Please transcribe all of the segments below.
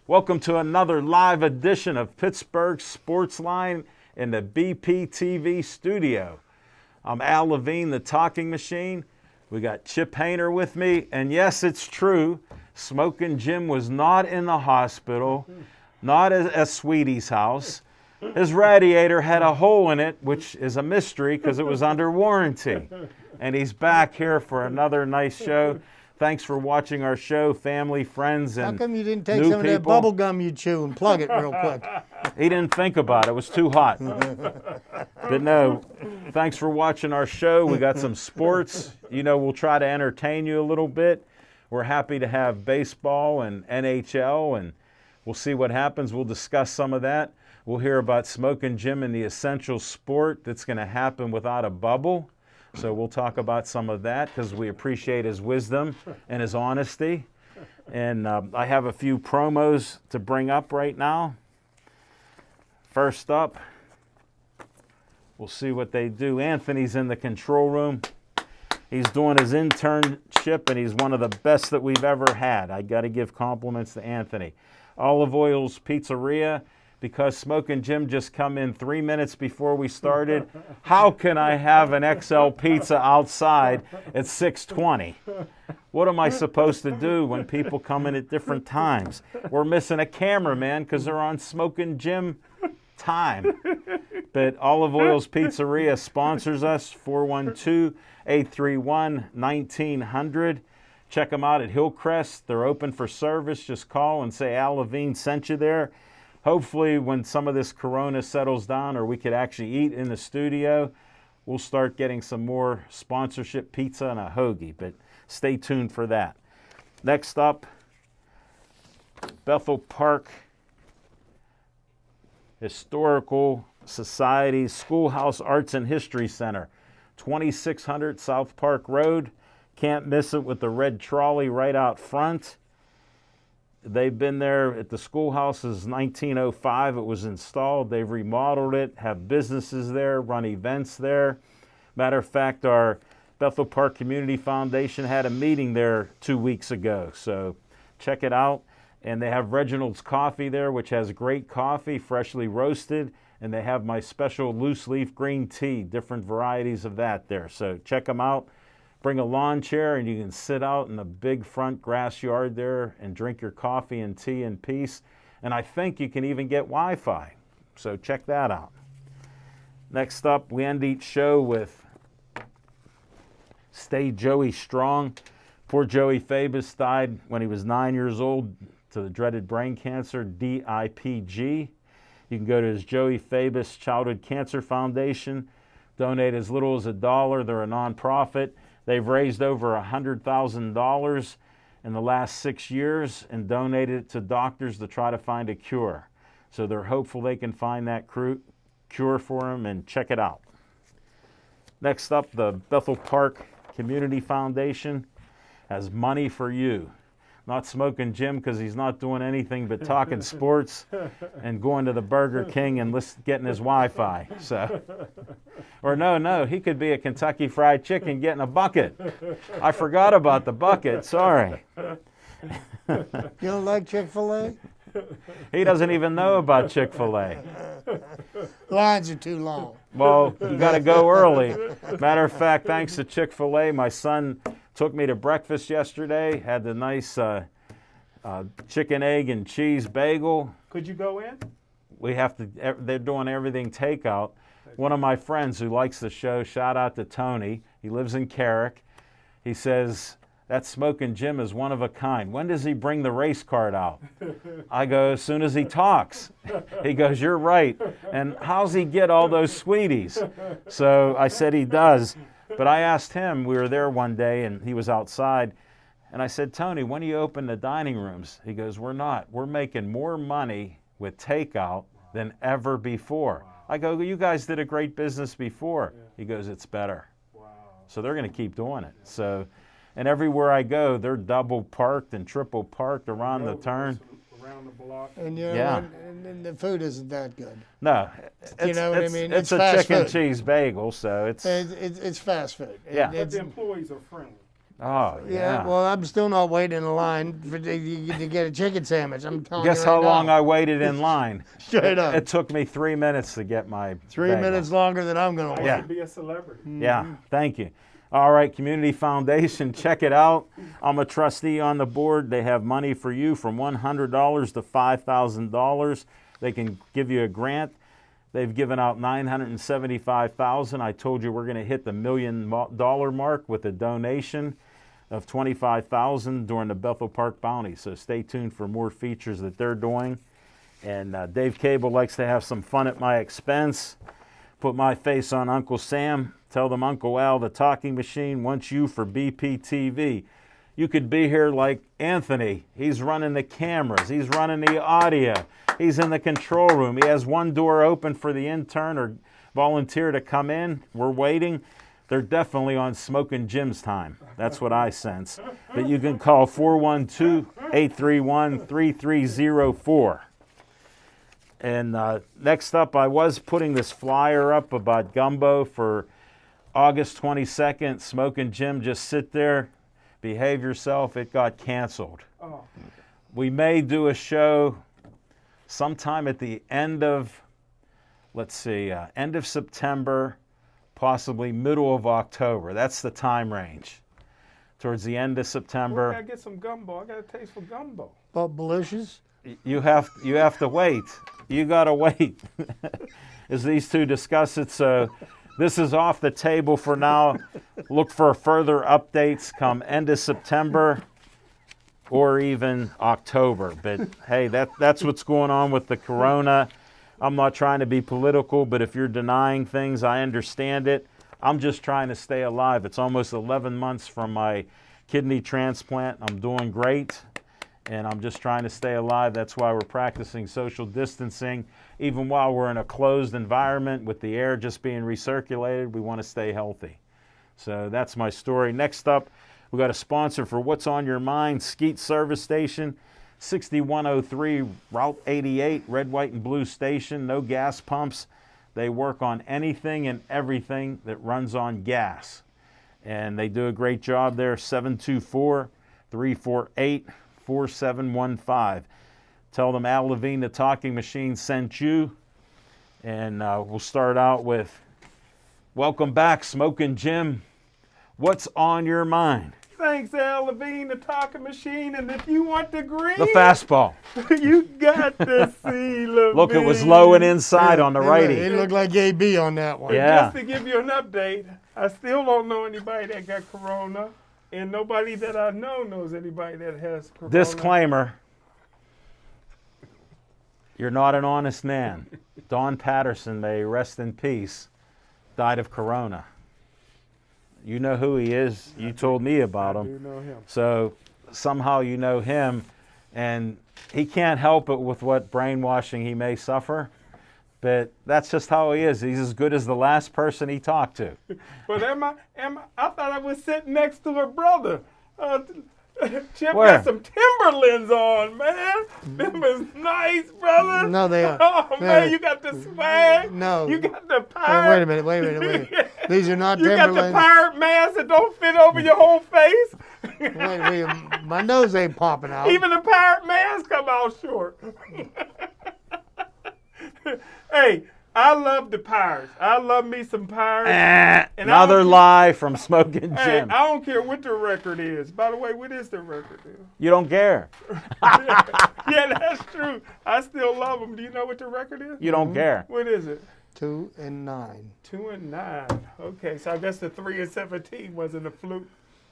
Welcome to another live edition of Pittsburgh Sportsline in the BPTV studio. I'm Al Levine, the talking machine. We got Chip Hayner with me, and yes, it's true, Smokin' Jim was not in the hospital, not at Sweetie's house. His radiator had a hole in it, which is a mystery because it was under warranty. And he's back here for another nice show. Thanks for watching our show, family, friends, and how come you didn't take new some of that people. bubble gum you chew and plug it real quick? He didn't think about it. It was too hot. But no, thanks for watching our show. We got some sports. You know, we'll try to entertain you a little bit. We're happy to have baseball and NHL, and we'll see what happens. We'll discuss some of that. We'll hear about Smokin' Jim and the essential sport that's going to happen without a bubble. So we'll talk about some of that because we appreciate his wisdom and his honesty. And I have a few promos to bring up right now. First up, we'll see what they do. Anthony's in the control room. He's doing his internship, and he's one of the best that we've ever had. I got to give compliments to Anthony. Olive Oil's Pizzeria. Because Smokin' Jim just come in 3 minutes before we started. How can I have an XL pizza outside at 6:20? What am I supposed to do when people come in at different times? We're missing a cameraman because they're on Smokin' Jim time. But Olive Oil's Pizzeria sponsors us, 412-831-1900. Check them out at Hillcrest. They're open for service. Just call and say Al Levine sent you there. Hopefully, when some of this corona settles down or we could actually eat in the studio, we'll start getting some more sponsorship pizza and a hoagie, but stay tuned for that. Next up, Bethel Park Historical Society Schoolhouse Arts and History Center, 2600 South Park Road. Can't miss it with the red trolley right out front. They've been there at the schoolhouse since 1905. It was installed. They've remodeled it, have businesses there, run events there. Matter of fact, our Bethel Park Community Foundation had a meeting there 2 weeks ago. So check it out. And they have Reginald's Coffee there, which has great coffee, freshly roasted. And they have my special loose leaf green tea, different varieties of that there. So check them out. Bring a lawn chair and you can sit out in the big front grass yard there and drink your coffee and tea in peace. And I think you can even get Wi-Fi. So check that out. Next up, we end each show with Stay Joey Strong. Poor Joey Fabus died when he was 9 years old to the dreaded brain cancer, DIPG. You can go to his Joey Fabus Childhood Cancer Foundation. Donate as little as $1. They're a nonprofit. They've raised over $100,000 in the last 6 years and donated it to doctors to try to find a cure. So they're hopeful they can find that cure for him, and check it out. Next up, the Bethel Park Community Foundation has money for you. Not Smokin' Jim because he's not doing anything but talking sports and going to the Burger King and getting his Wi-Fi. So, or no, he could be at Kentucky Fried Chicken getting a bucket. I forgot about the bucket. Sorry. You don't like Chick-fil-A? He doesn't even know about Chick-fil-A. Lines are too long. Well, you got to go early. Matter of fact, thanks to Chick-fil-A, my son took me to breakfast yesterday, had the nice chicken, egg, and cheese bagel. Could you go in? We have to, they're doing everything takeout. One of my friends who likes the show, shout out to Tony, he lives in Carrick. He says, that Smokin' Jim is one of a kind. When does he bring the race card out? I go, as soon as he talks. He goes, you're right. And how's he get all those sweeties? So I said he does. But I asked him, we were there one day and he was outside, and I said, Tony, when do you open the dining rooms? He goes, we're not. We're making more money with takeout than ever before. I go, you guys did a great business before. He goes, it's better. So they're going to keep doing it. So, and everywhere I go, they're double parked and triple parked around the turn. Around the block. And you know, and the food isn't that good. No, you know what I mean? It's a chicken cheese bagel, so it's fast food. Yeah. But the employees are friendly. Oh yeah. Well, I'm still not waiting in line to get a chicken sandwich. I'm telling Guess you how right long now. I waited in line? Straight up. It took me 3 minutes to get my 3 bagel. minutes longer than I'm gonna wait. Yeah. To be a celebrity. Yeah, thank you. All right, Community Foundation, check it out. I'm a trustee on the board. They have money for you from $100 to $5,000. They can give you a grant. They've given out $975,000. I told you we're going to hit the $1 million mark with a donation of $25,000 during the Bethel Park Bounty. So stay tuned for more features that they're doing. And Dave Cable likes to have some fun at my expense. Put my face on Uncle Sam. Tell them Uncle Al, the talking machine, wants you for BPTV. You could be here like Anthony. He's running the cameras. He's running the audio. He's in the control room. He has one door open for the intern or volunteer to come in. We're waiting. They're definitely on Smoking Jim's time. That's what I sense. But you can call 412-831-3304. And next up, I was putting this flyer up about gumbo for August 22nd. Smoking Jim, just sit there, behave yourself. It got canceled. Oh. We may do a show sometime at the end of, end of September, possibly middle of October. That's the time range. Towards the end of September. I gotta get some gumbo. I got a taste for gumbo. But delicious. You have to wait. You gotta wait as these two discuss it. So this is off the table for now. Look for further updates come end of September or even October. But hey, that's what's going on with the corona. I'm not trying to be political, but if you're denying things, I understand it. I'm just trying to stay alive. It's almost 11 months from my kidney transplant. I'm doing great. And I'm just trying to stay alive. That's why we're practicing social distancing. Even while we're in a closed environment with the air just being recirculated, we want to stay healthy. So that's my story. Next up, we got a sponsor for What's on Your Mind, Skeet Service Station, 6103 Route 88, red, white, and blue station, no gas pumps. They work on anything and everything that runs on gas. And they do a great job there, 724-348-4715. Tell them Al Levine, the talking machine, sent you. And we'll start out with, welcome back, Smoking Jim. What's on your mind? Thanks, Al Levine, the talking machine. And if you want the green, The fastball. you got to see Levine. Look, it was low and inside on the righty. It looked like AB on that one. Yeah. Just to give you an update, I still don't know anybody that got corona. And nobody that I know knows anybody that has corona. Disclaimer. You're not an honest man. Don Patterson, may rest in peace, died of corona. You know who he is. You told me about him. I do know him. So somehow you know him, and he can't help it with what brainwashing he may suffer. But that's just how he is. He's as good as the last person he talked to. But I thought I was sitting next to a brother. Chip Where? got some Timberlands on, man. Them is nice, brother. No, they are. Oh, man, you got the swag. No. You got the Hey, pirate. wait a minute. These are not You got the Timberlands. pirate mask that don't fit over your whole face. Wait, my nose ain't popping out. Even the pirate mask come out short. Hey, I love the Pirates. I love me some Pirates. And Another lie from Smoking Hey, Jim. I don't care what the record is. By the way, what is the record? You don't care. Yeah, that's true. I still love them. Do you know what the record is? You don't care. What is it? 2-9. 2-9. Okay, so I guess the 3-17 wasn't a fluke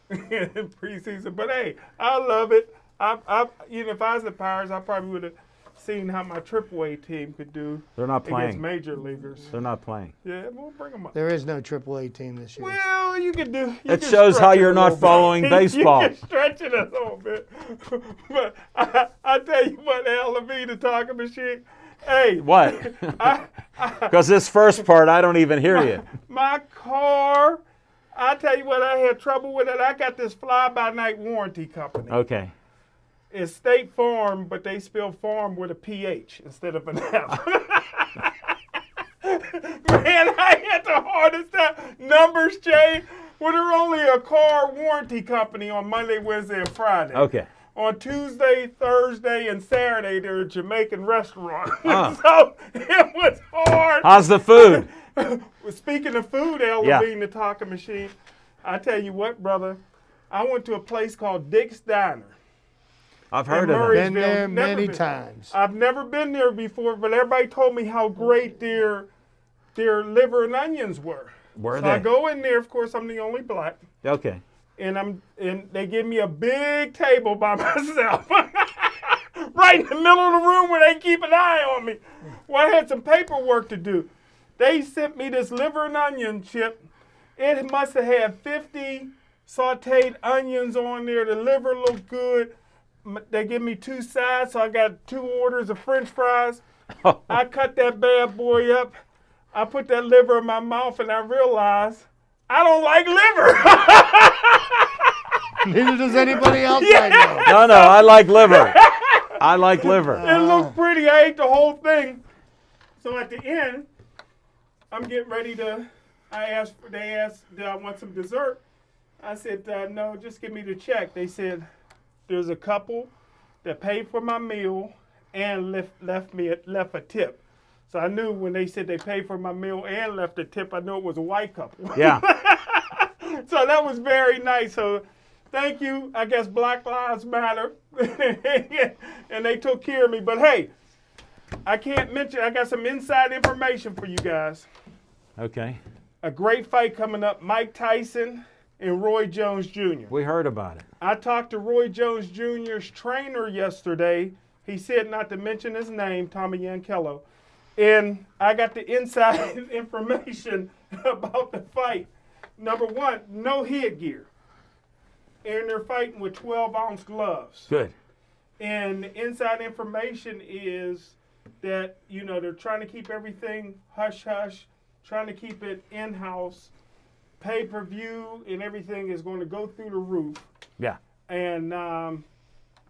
in preseason. But hey, I love it. If I was the Pirates, I probably would have seen how my AAA team could do. They're not against playing. major leaguers. They're not playing. Yeah, we'll bring them up. There is no AAA team this year. Well, you can do. It shows how you're not following baseball. You can stretch it a little bit. But I tell you what, Al Levine, the talking machine, Hey, What? Because this first part, I don't even hear you. my car, I tell you what, I had trouble with it. I got this fly-by-night warranty company. Okay. It's State Farm, but they spell farm with a PH instead of an F. Man, I had the hardest time. Numbers change. Well, they're only a car warranty company on Monday, Wednesday, and Friday. Okay. On Tuesday, Thursday, and Saturday, they're a Jamaican restaurant. Oh. So it was hard. How's the food? Speaking of food, El Yeah. Levine, the talking machine, I tell you what, brother, I went to a place called Dick's Diner. I've heard of Murray- it. Been there Never many been. times. I've never been there before, but everybody told me how great their liver and onions were. Were So I they? go in there. Of course, I'm the only black, Okay. and they give me a big table by myself, right in the middle of the room where they keep an eye on me. Well, I had some paperwork to do. They sent me this liver and onion chip. It must have had 50 sauteed onions on there. The liver looked good. They give me 2 sides, so I got 2 orders of French fries. I cut that bad boy up. I put that liver in my mouth, and I realized I don't like liver. Neither does anybody else I know. No, I like liver. I like liver. It looked pretty. I ate the whole thing. So at the end, I'm getting ready to. They asked, did I want some dessert? I said, no, just give me the check. They said, there's a couple that paid for my meal and left a tip. So I knew when they said they paid for my meal and left a tip, I knew it was a white couple. Yeah. So that was very nice. So thank you. I guess Black Lives Matter. And they took care of me. But hey, I can't mention, I got some inside information for you guys. Okay. A great fight coming up, Mike Tyson and Roy Jones Jr. We heard about it. I talked to Roy Jones Jr.'s trainer yesterday. He said not to mention his name, Tommy Yankello. And I got the inside information about the fight. Number one, no headgear. And they're fighting with 12-ounce gloves. Good. And the inside information is that, they're trying to keep everything hush-hush, trying to keep it in-house. Pay-per-view and everything is going to go through the roof. Yeah. And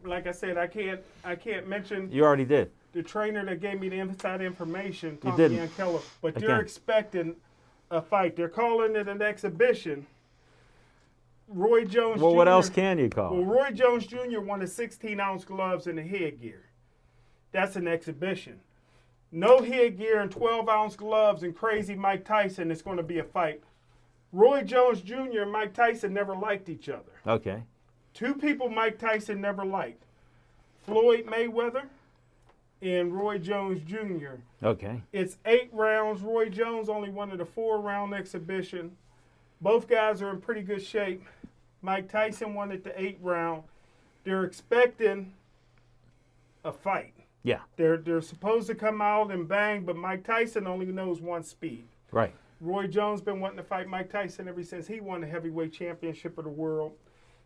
like I said, I can't mention You already did. the trainer that gave me the inside information, You Tommy didn't. Yankello. But Again. they're expecting a fight. They're calling it an exhibition. Roy Jones Jr. Well, what else can you Well, call it? Roy Jones Jr. wanted 16-ounce gloves and a headgear. That's an exhibition. No headgear and 12-ounce gloves and crazy Mike Tyson is going to be a fight. Roy Jones Jr. and Mike Tyson never liked each other. Okay. 2 people Mike Tyson never liked. Floyd Mayweather and Roy Jones Jr. Okay. It's 8 rounds. Roy Jones only wanted a 4-round exhibition. Both guys are in pretty good shape. Mike Tyson wanted the 8th round. They're expecting a fight. Yeah. They're supposed to come out and bang, but Mike Tyson only knows one speed. Right. Roy Jones been wanting to fight Mike Tyson ever since he won the heavyweight championship of the world.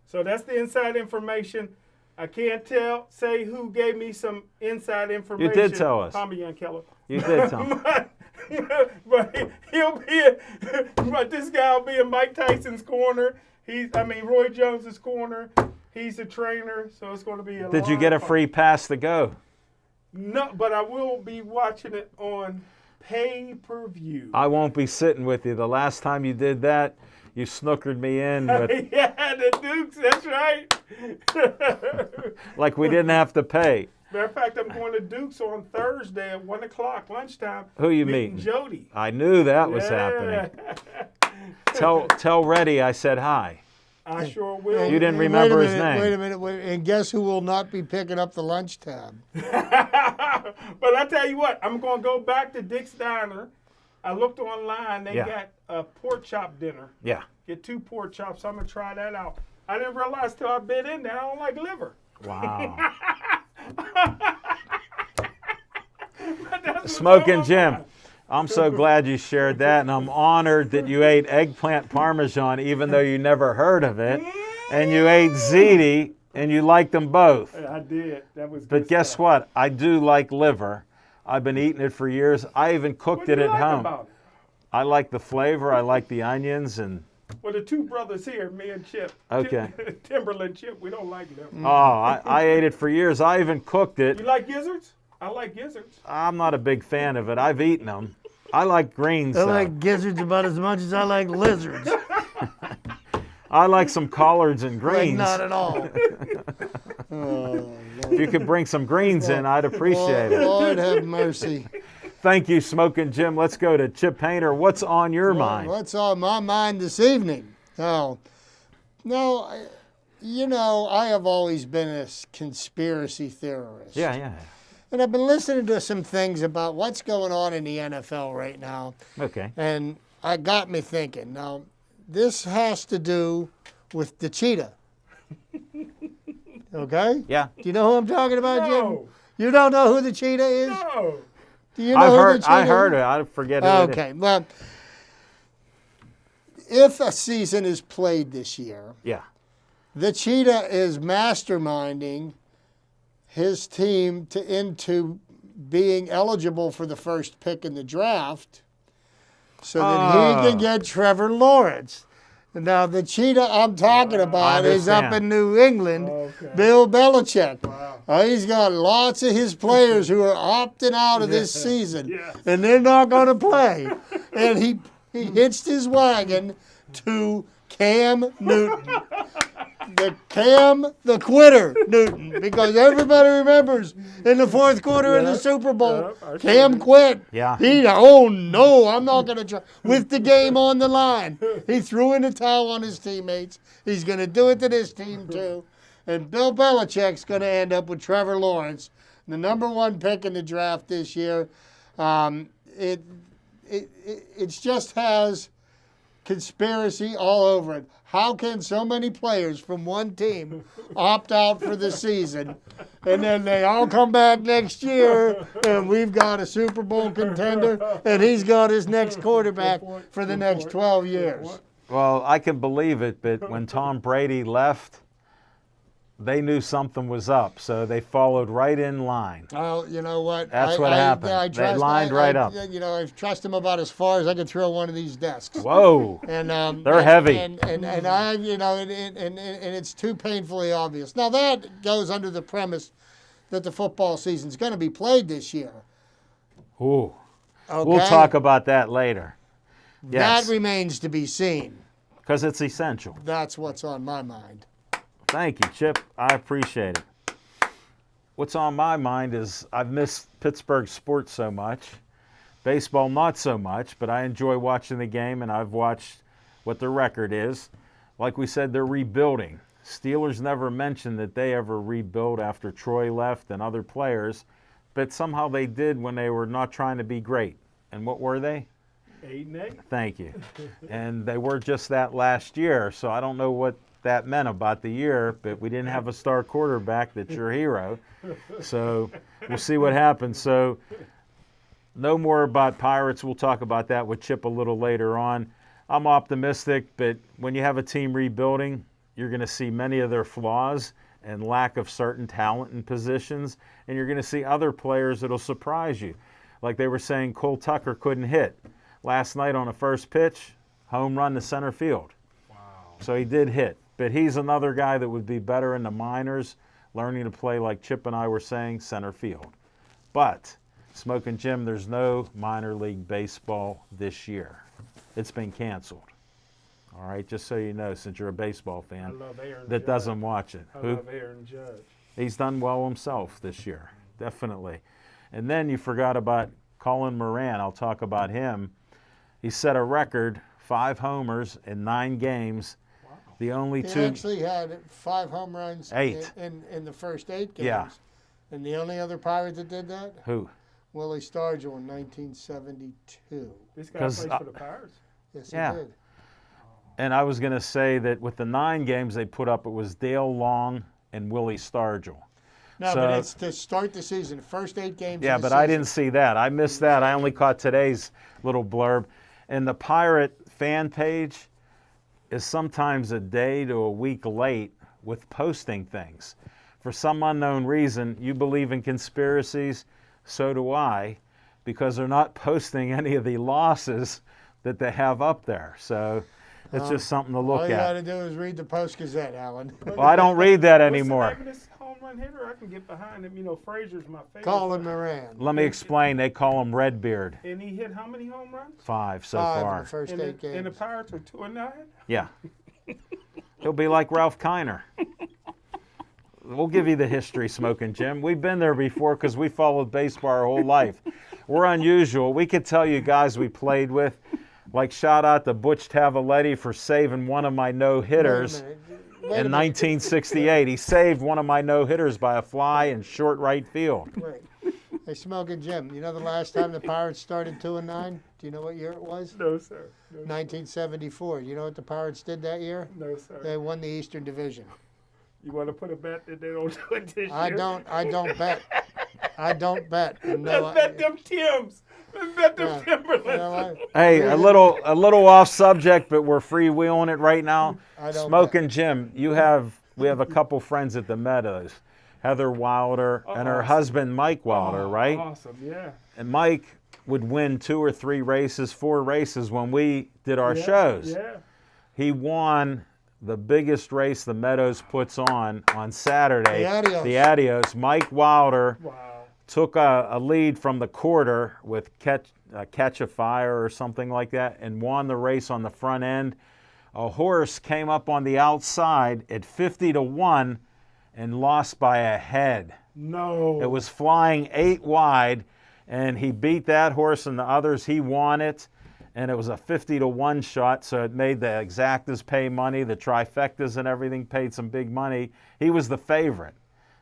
So that's the inside information. I can't say who gave me some inside information. You did tell us. Tommy Yankello. You did tell me. But this guy will be in Mike Tyson's corner. Roy Jones's corner. He's the trainer, so it's going to be a Did you long get a fight. free pass to go? No, but I will be watching it on pay-per-view. I won't be sitting with you. The last time you did that, you snookered me in with, Yeah, the Dukes, that's right. like we didn't have to pay. Matter of fact, I'm going to Dukes on Thursday at 1 o'clock lunchtime. Who you meeting? meeting? Jody. I knew that was Yeah. happening. Tell Reddy I said hi. I sure will. You didn't remember his name. Wait a minute. And guess who will not be picking up the lunch tab? But I tell you what, I'm going to go back to Dick's Diner. I looked online. They Yeah. got a pork chop dinner. Yeah. Get 2 pork chops. I'm going to try that out. I didn't realize till I bit in there I don't like liver. Wow. That's Smoking what's Jim. on my I'm so glad you shared that, and I'm honored that you ate eggplant parmesan even though you never heard of it, and you ate ziti, and you liked them both. mind. I did. That was good But guess stuff. what? I do like liver. I've been eating it for years. I even cooked What do it you at like home. about it? I like the flavor. I like the onions and. Well, the two brothers here, me and Chip. Okay. Timberland Chip, we don't like them. Oh, I ate it for years. I even cooked it. You like gizzards? I like gizzards. I'm not a big fan of it. I've eaten them. I like greens. I though. like gizzards about as much as I like lizards. I like some collards and Like, greens. not at all. If you could bring some greens in, I'd appreciate it. Lord have mercy. Thank you, Smoking Jim. Let's go to Chip Painter. What's on your mind? What's on my mind this evening? Oh, no, I have always been a conspiracy theorist. Yeah. And I've been listening to some things about what's going on in the NFL right now. Okay. And it got me thinking. Now, this has to do with the cheetah. Okay? Yeah. Do you know who I'm talking about, Jim? No. You don't know who the cheetah is? No. Do you know who the cheetah I is? heard it. I forget who it is. Okay, well, if a season is played this year, Yeah. the cheetah is masterminding his team into being eligible for the first pick in the draft so that he can get Trevor Lawrence. Now, the cheetah I'm talking about is up understand. in New England, Okay. Bill Belichick. Wow. He's got lots of his players who are opting out of this season, Yes. and they're not going to play. And he hitched his wagon to Cam Newton. The quitter, Newton, because everybody remembers in the fourth quarter of the Super Bowl, I Cam sure do. quit. Yeah. Oh no, I'm not going to try. With the game on the line, he threw in the towel on his teammates. He's going to do it to this team too. And Bill Belichick's going to end up with Trevor Lawrence, the number one pick in the draft this year. It just has conspiracy all over it. How can so many players from one team opt out for the season, and then they all come back next year, and we've got a Super Bowl contender, and he's got his next quarterback for the next 12 years? Well, I can believe it, but when Tom Brady left, they knew something was up, so they followed right in line. Well, you know what? That's what happened. They lined right up. I trust him about as far as I could throw one of these desks. Whoa. And They're heavy. and I, and it's too painfully obvious. Now that goes under the premise that the football season's going to be played this year. Ooh. Okay? We'll talk about that later. Yes, That remains to be seen. because it's essential. That's what's on my mind. Thank you, Chip. I appreciate it. What's on my mind is I've missed Pittsburgh sports so much. Baseball, not so much, but I enjoy watching the game, and I've watched what their record is. Like we said, they're rebuilding. Steelers never mentioned that they ever rebuilt after Troy left and other players, but somehow they did when they were not trying to be great. And what were they? 8-8. Thank you. And they were just that last year, so I don't know what that meant about the year, but we didn't have a star quarterback that's your hero. So we'll see what happens. So no more about Pirates. We'll talk about that with Chip a little later on. I'm optimistic, but when you have a team rebuilding, you're going to see many of their flaws and lack of certain talent in positions, and you're going to see other players that'll surprise you. Like they were saying, Cole Tucker couldn't hit. Last night on a first pitch, home run to center field. Wow. So he did hit. But he's another guy that would be better in the minors, learning to play, like Chip and I were saying, center field. But, Smoking Jim, there's no minor league baseball this year. It's been canceled. All right, just so you know, since you're a baseball I fan love Aaron that Judge. doesn't watch it. I Who? love Aaron Judge. He's done well himself this year, definitely. And then you forgot about Colin Moran. I'll talk about him. He set a record, 5 homers in 9 games. The only He 2. actually had 5 home runs 8. in the first 8 games. Yeah. And the only other Pirate that did that? Who? Willie Stargell in 1972. This guy 'Cause, plays for the Pirates. Yes, Yeah. he did. And I was going to say that with the 9 games they put up, it was Dale Long and Willie Stargell. No, So- but it's to start the season, first 8 games. Yeah, of the but I season. didn't see that. I missed that. I only caught today's little blurb. And the Pirate fan page is sometimes a day to a week late with posting things. For some unknown reason, you believe in conspiracies, So do I, because they're not posting any of the losses that they have up there. So it's just something to look All you got at. to do is read the Post-Gazette, Alan. Well, I don't read that What's the anymore. name of this home run hitter? I can get behind him. You know, Frazier's my favorite. Colin Moran. Let me explain. They call him Redbeard. And he hit how many home runs? 5 so 5 in far. the first And 8 games. the Pirates are 2-9. Yeah. He'll be like Ralph Kiner. We'll give you the history, Smoking Jim. We've been there before because we followed baseball our whole life. We're unusual. We could tell you guys we played with, like shout out to Butch Tavaletti for saving one of my no-hitters in 1968. He saved one of my no-hitters by a fly in short right field. Wait. Hey, Smoking Jim, you know the last time the Pirates started 2-9? Do you know what year it was? No, sir. No, 1974. You know what the Pirates did that year? no, sir. They won the Eastern Division. You want to put a bet that they don't do it this I year? don't bet. I don't bet. And no, Let's bet them Tims. Let's bet them Timberlands. You know what? Hey, a little off subject, but we're freewheeling it right now. I don't Smoking Jim, we have a couple friends at the Meadows, Heather Wilder and her awesome. husband Mike Wilder, right? Awesome, yeah. And Mike would win 2 or 3 races, 4 races when we did our shows. Yeah. He won the biggest race the Meadows puts on Saturday. The Adios. Mike Wilder Wow. took a lead from the quarter with Catch a Fire or something like that and won the race on the front end. A horse came up on the outside at 50-1 and lost by a head. No. It was flying 8 wide, and he beat that horse and the others. He won it, and it was a 50-1 shot, so it made the exactas pay money. The trifectas and everything paid some big money. He was the favorite.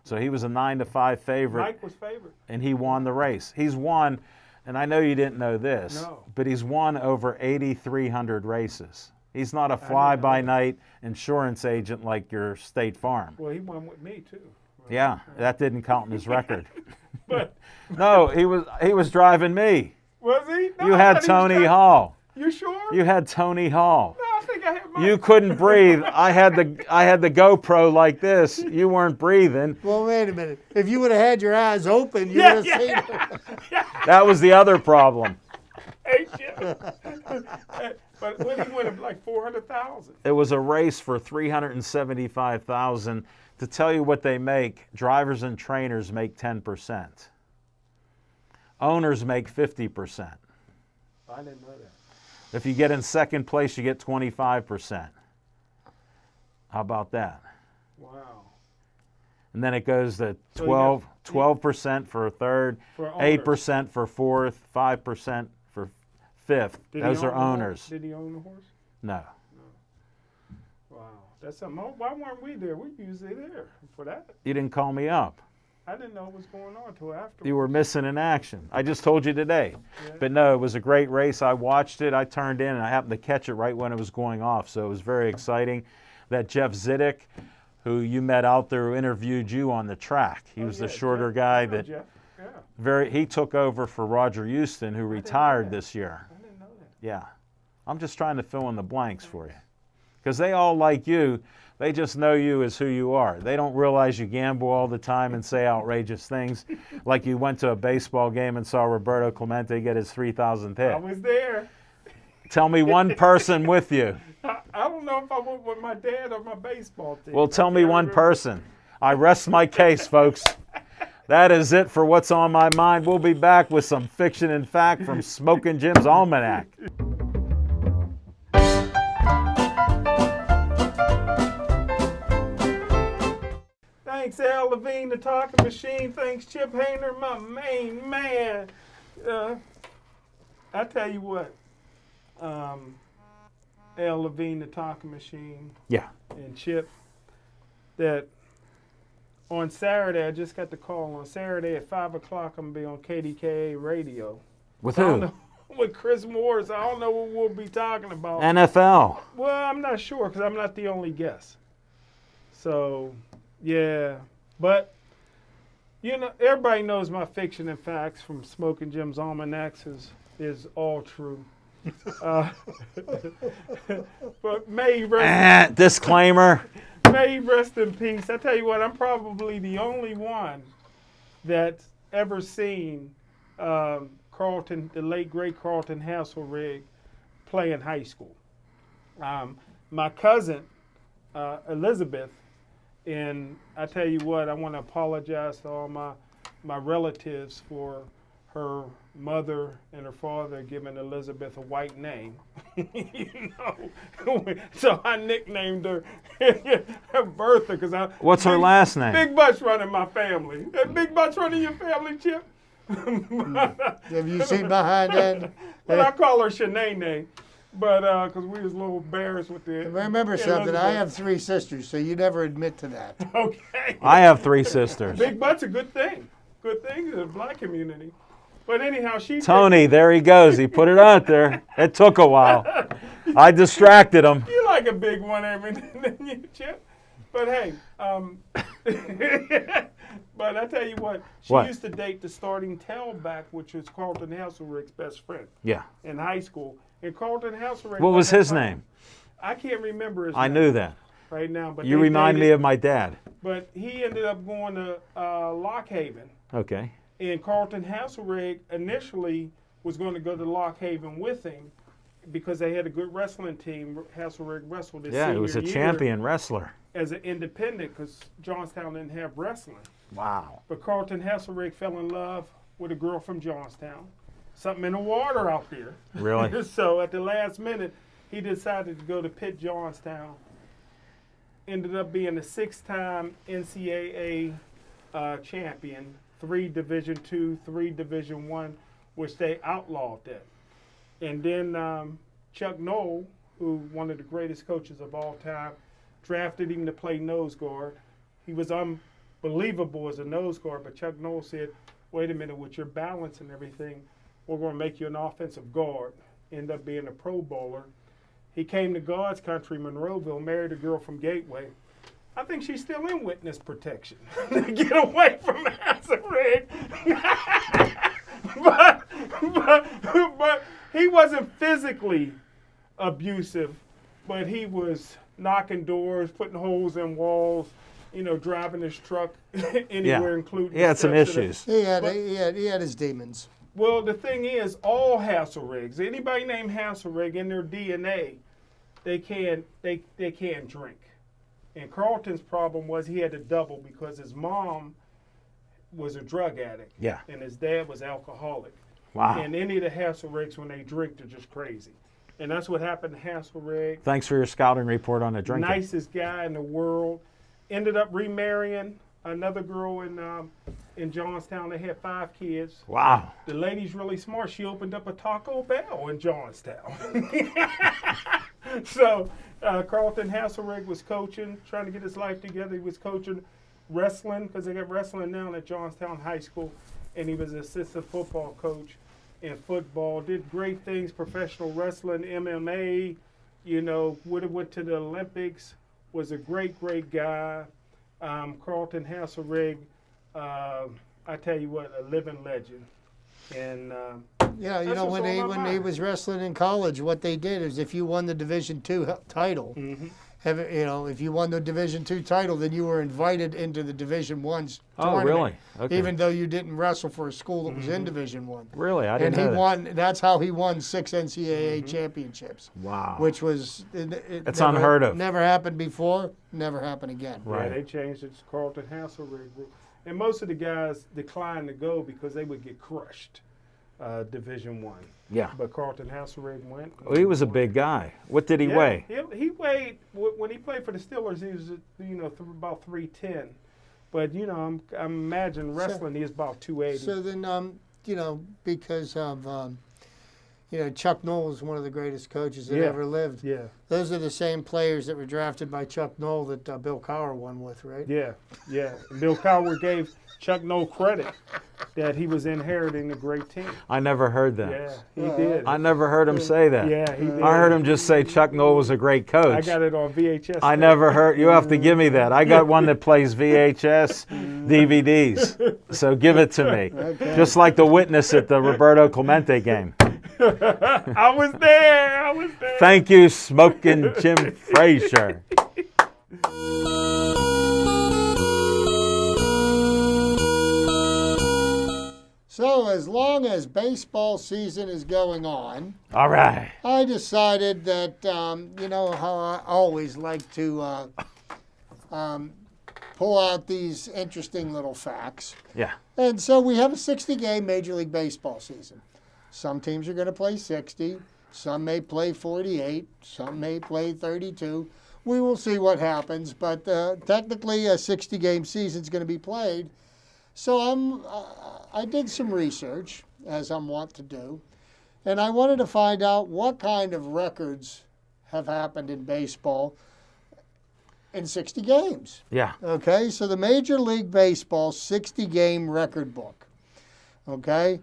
So he was a 9-5 favorite. Mike was favorite. And he won the race. He's won, and I know you didn't know this, No. but he's won over 8,300 races. He's not a fly-by-night insurance agent like your State Farm. Well, he won with me, too. Yeah, that didn't count in his record. But No, he was driving me. was he? No, You I had thought he was Tony driving- Hall. You sure? You had Tony Hall. No, I think I had Mike. You couldn't breathe. I had the GoPro like this. You weren't breathing. Well, wait a minute. If you would have had your eyes open, you Yeah, would have seen it. That was the other problem. Hey, Jim. But when he went up like 400,000. It was a race for $375,000. To tell you what they make, drivers and trainers make 10%. Owners make 50%. I didn't know that. If you get in second place, you get 25%. How about that? Wow. And then it goes to So you 12% for third, For owners. 8% for fourth, 5% for fifth. Did he Those own are the horse? owners. Did he own the horse? No. Wow. That's something. Why weren't we there? We usually there for that. You didn't call me up. I didn't know what was going on until after. You were missing in action. I just told you today. Yeah. But no, it was a great race. I watched it. I turned in, and I happened to catch it right when it was going off. So it was very exciting. That Jeff Zidek, who you met out there, who interviewed you on the track. He was the shorter Jeff. guy I know that Jeff. Yeah. he took over for Roger Houston, who retired this year. I didn't know that. Yeah. I'm just trying to fill in the blanks for you. Because they all like you. They just know you as who you are. They don't realize you gamble all the time and say outrageous things. Like you went to a baseball game and saw Roberto Clemente get his 3,000th I hit. was there. Tell me one person with you. I don't know if I went with my dad or my baseball team. Well, tell I me can't one remember. person. I rest my case, folks. That is it for What's on My Mind. We'll be back with some fiction and fact from Smoking Jim's Almanac. Thanks, Al Levine, the talking machine. Thanks, Chip Hayner, my main man. I tell you what, Al Levine, the talking machine, Yeah. and Chip, that on Saturday, I just got the call. On Saturday at 5 o'clock, I'm going to be on KDKA radio. With I don't who? know, with Chris Morris. I don't know what we'll be talking about. NFL. Well, I'm not sure because I'm not the only guest. So, yeah. But, you know, everybody knows my fiction and facts from Smoking Jim's Almanacs is all true. But may he rest, Disclaimer. may he rest in peace. I tell you what, I'm probably the only one that ever seen Carlton, the late great Carlton Hasselrig, play in high school. My cousin Elizabeth, and I tell you what, I want to apologize to all my relatives for her mother and her father giving Elizabeth a white name. So I nicknamed her Bertha because I. What's her last name? Big Butch running my family. Big Butch running your family, Chip. Have you seen behind that? Well, I call her Shanae, but because we was a little embarrassed with the. Remember something, I have 3 sisters, so you never admit to that. Okay. I have 3 sisters. Big Butt's a good thing. Good thing in the black community. But anyhow, Tony, there he goes. He put it out there. It took a while. I distracted him. You like a big one every now and then, you Chip. But hey, but I tell you what, she used to date the starting tailback, which was Carlton Hasselrig's best friend. Yeah. In high school. And Carlton Hasselrig. What was his name? I can't remember his name. I knew that. Right now. But you remind me of my dad. But he ended up going to Lock Haven. Okay. And Carlton Hasselrig initially was going to go to Lock Haven with him because they had a good wrestling team. Hasselrig wrestled his senior he was a year champion wrestler. as an independent because Johnstown didn't have wrestling. Wow. But Carlton Hasselrig fell in love with a girl from Johnstown. Something in the water out there. Really? So at the last minute, he decided to go to Pitt Johnstown. Ended up being a 6-time NCAA champion, 3 Division II, 3 Division I, which they outlawed that. And then Chuck Noll, who one of the greatest coaches of all time, drafted him to play nose guard. He was unbelievable as a nose guard, but Chuck Noll said, wait a minute, with your balance and everything, we're going to make you an offensive guard. End up being a Pro Bowler. He came to God's country, Monroeville, married a girl from Gateway. I think she's still in witness protection to get away from Hasselrig. but he wasn't physically abusive, but he was knocking doors, putting holes in walls, driving his truck anywhere, including. He had some issues. He had his demons. Well, the thing is, all Hasselrigs, anybody named Hasselrig in their DNA, they can drink. And Carlton's problem was he had to double because his mom was a drug addict. Yeah. And his dad was alcoholic. Wow. And any of the Hasselrigs, when they drink, they're just crazy. And that's what happened to Hasselrig. Thanks for your scouting report on the drinking. Nicest guy in the world. Ended up remarrying another girl in Johnstown. They had 5 kids. Wow. The lady's really smart. She opened up a Taco Bell in Johnstown. So Carlton Hasselrig was coaching, trying to get his life together. He was coaching wrestling because they got wrestling now at Johnstown High School. And he was an assistant football coach in football. Did great things, professional wrestling, MMA. Would have went to the Olympics. Was a great, great guy. Carlton Hasselrig, I tell you what, a living legend. And when he was wrestling in college, what they did is if you won the Division II title, if you won the Division II title, then you were invited into the Division I's tournament. Oh, really? Okay. Even though you didn't wrestle for a school that was in Division I. Really? I didn't know that. And that's how he won 6 NCAA championships. Wow. Which was it's unheard of. Never happened before, never happened again. Right. Yeah, they changed it to Carlton Hasselrig. And most of the guys declined to go because they would get crushed. Division I. Yeah. But Carlton Hasselrig went. Well, he was a big guy. What did he weigh? He weighed, when he played for the Steelers, he was about 310. But I'm imagining wrestling, he was about 280. So then because of Chuck Noll was one of the greatest coaches that ever lived. Yeah. Those are the same players that were drafted by Chuck Noll that Bill Cowher won with, right? Yeah. Bill Cowher gave Chuck Noll credit that he was inheriting a great team. I never heard that. Yeah, he did. I never heard him say that. Yeah, he did. I heard him just say Chuck Noll was a great coach. I got it on VHS. I never heard. You have to give me that. I got one that plays VHS DVDs. So give it to me. Okay. Just like the witness at the Roberto Clemente game. I was there. Thank you, Smoking Jim Frazier. So as long as baseball season is going on, All right. I decided that, you know how I always like to pull out these interesting little facts. Yeah. And so we have a 60-game Major League Baseball season. Some teams are going to play 60. Some may play 48. Some may play 32. We will see what happens. But technically, a 60-game season is going to be played. So I did some research, as I'm wont to do, and I wanted to find out what kind of records have happened in baseball in 60 games. Yeah. Okay, so the Major League Baseball 60-game record book. Okay,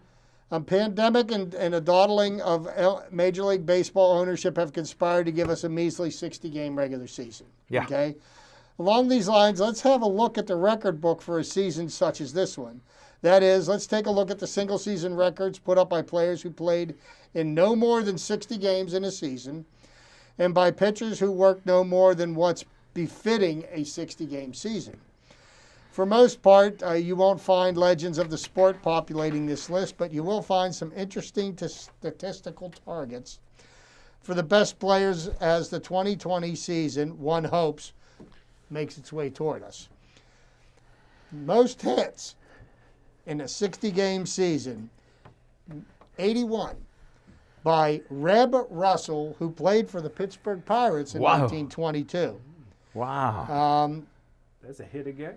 a pandemic and a dawdling of Major League Baseball ownership have conspired to give us a measly 60-game regular season. Yeah. Okay, along these lines, let's have a look at the record book for a season such as this one. That is, let's take a look at the single-season records put up by players who played in no more than 60 games in a season, and by pitchers who worked no more than what's befitting a 60-game season. For most part, you won't find legends of the sport populating this list, but you will find some interesting statistical targets for the best players as the 2020 season, one hopes, makes its way toward us. Most hits in a 60-game season, 81, by Reb Russell, who played for the Pittsburgh Pirates in 1922. Wow. That's a hit again.